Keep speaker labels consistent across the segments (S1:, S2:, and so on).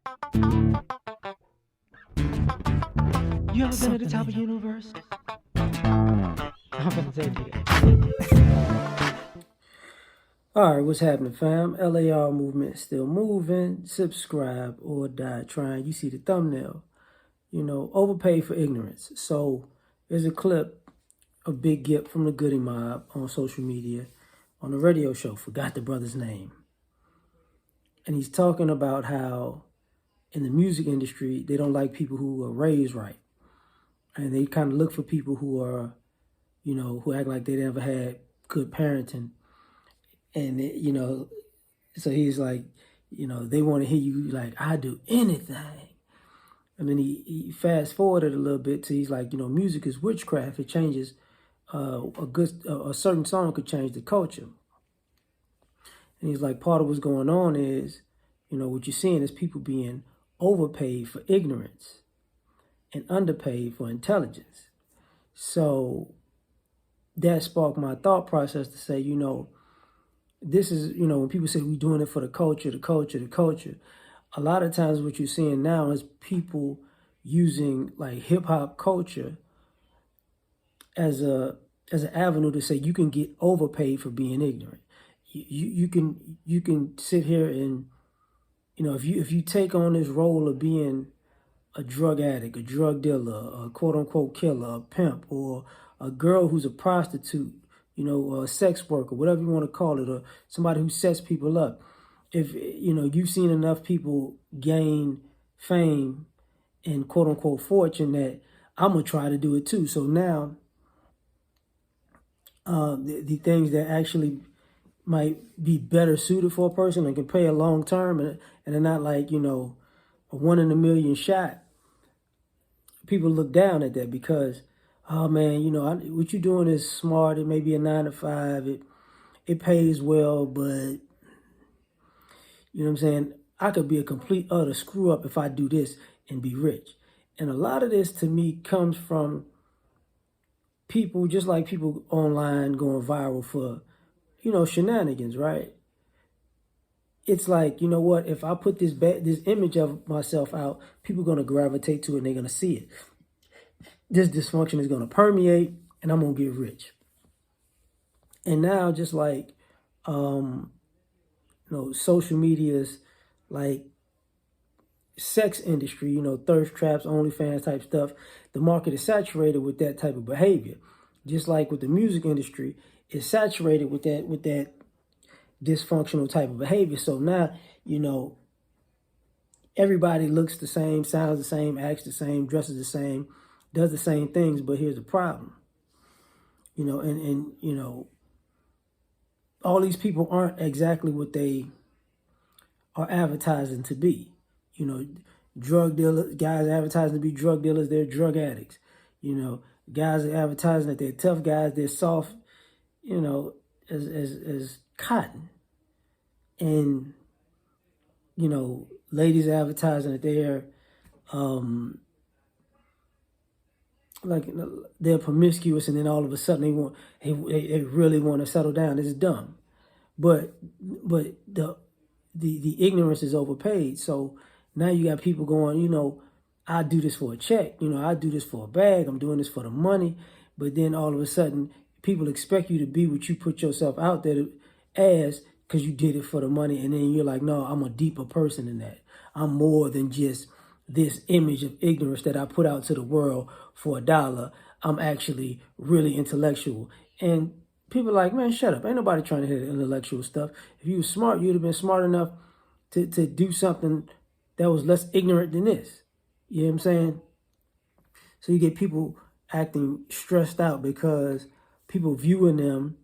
S1: You ever been at the top of the universe? I'm gonna take it. All right, what's happening, fam? L.A.R. movement still moving. Subscribe or die trying. You see the thumbnail. Overpaid for ignorance. So there's a clip of Big Gip from the Goody Mob on social media on a radio show. Forgot the brother's name. And he's talking about how in the music industry, they don't like people who are raised right. And they kind of look for people who are, who act like they never had good parenting. And, so he's like, they want to hear you like, I do anything. And then he fast forwarded a little bit to he's like, music is witchcraft. It changes a certain song could change the culture. And he's like, part of what's going on is, what you're seeing is people being overpaid for ignorance and underpaid for intelligence. So that sparked my thought process to say, this is, when people say we're doing it for the culture, a lot of times what you're seeing now is people using like hip hop culture as an avenue to say you can get overpaid for being ignorant. You can sit here and, if you take on this role of being a drug addict, a drug dealer, a quote unquote killer, a pimp, or a girl who's a prostitute, a sex worker, whatever you want to call it, or somebody who sets people up. If, you've seen enough people gain fame and quote unquote fortune that I'm going to try to do it too. So now the things that actually might be better suited for a person and can pay a long term and they're not like, a 1 in a million shot. People look down at that because, oh man, what you're doing is smart. It may be a 9 to 5. It pays well, but you know what I'm saying? I could be a complete utter screw up if I do this and be rich. And a lot of this to me comes from people, just like people online going viral for, shenanigans, right? It's like, you know what? If I put this image of myself out, people are going to gravitate to it and they're going to see it. This dysfunction is going to permeate and I'm going to get rich. And now just like, social media's like sex industry, thirst traps, OnlyFans type stuff, the market is saturated with that type of behavior. Just like with the music industry, it's saturated with that dysfunctional type of behavior. So now, everybody looks the same, sounds the same, acts the same, dresses the same, does the same things, but here's the problem. All these people aren't exactly what they are advertising to be. Drug dealers, guys advertising to be drug dealers, they're drug addicts. Guys are advertising that they're tough guys, they're soft, as cotton. And, ladies advertising that they're like they're promiscuous, and then all of a sudden they really want to settle down. It's dumb. But the ignorance is overpaid. So now you got people going, I do this for a check, I do this for a bag, I'm doing this for the money. But then all of a sudden people expect you to be what you put yourself out there as, because you did it for the money. And then you're like, no, I'm a deeper person than that. I'm more than just this image of ignorance that I put out to the world for $1. I'm actually really intellectual. And people are like, man, shut up. Ain't nobody trying to hear the intellectual stuff. If you were smart, you'd have been smart enough to do something that was less ignorant than this. You know what I'm saying? So you get people acting stressed out because people viewing them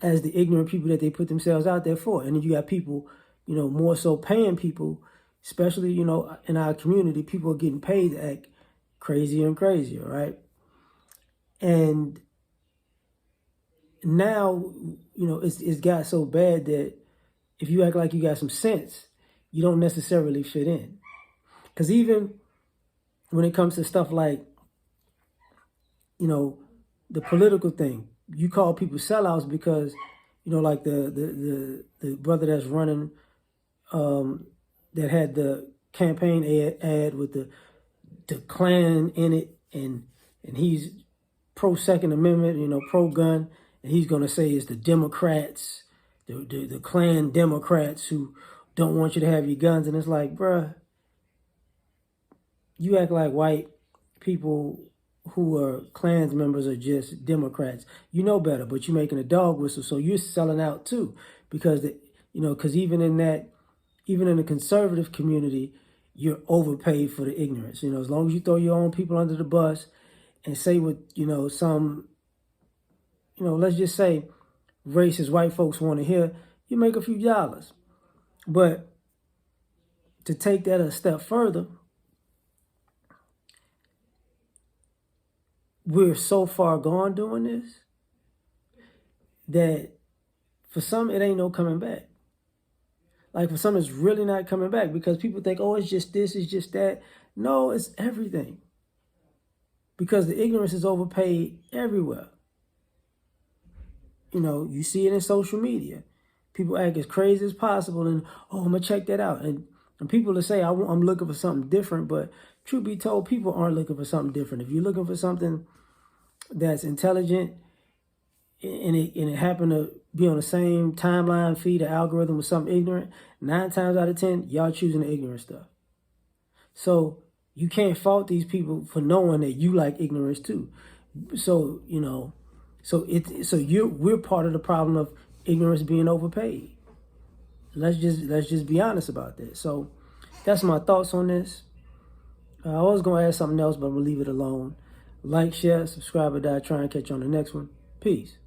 S1: as the ignorant people that they put themselves out there for. And then you got people, more so paying people, especially, in our community, people are getting paid to act crazier and crazier, right? And now, it's got so bad that if you act like you got some sense, you don't necessarily fit in. Because even when it comes to stuff like, the political thing, you call people sellouts because, like the brother that's running that had the campaign ad with the Klan in it, and he's pro Second Amendment, pro gun, and he's gonna say it's the Democrats, the Klan Democrats who don't want you to have your guns, and it's like, bruh, you act like white people who are Klans members are just Democrats. You know better, but you're making a dog whistle, so you're selling out too, because because even in the conservative community, you're overpaid for the ignorance. As long as you throw your own people under the bus and say what let's just say racist white folks want to hear, you make a few dollars. But to take that a step further, we're so far gone doing this that for some, it ain't no coming back. Like for some, it's really not coming back, because people think, oh, it's just this, it's just that. No, it's everything. Because the ignorance is overpaid everywhere. You see it in social media. People act as crazy as possible and, oh, I'm going to check that out. And people will say, I'm looking for something different. But truth be told, people aren't looking for something different. If you're looking for something that's intelligent and it happened to be on the same timeline feed or algorithm with something ignorant, 9 times out of 10, y'all choosing the ignorant stuff. So you can't fault these people for knowing that you like ignorance too. So, we're part of the problem of ignorance being overpaid. Let's just be honest about that. So that's my thoughts on this. I was going to add something else, but I'm going to leave it alone. Like, share, subscribe, or die. Try and catch you on the next one. Peace.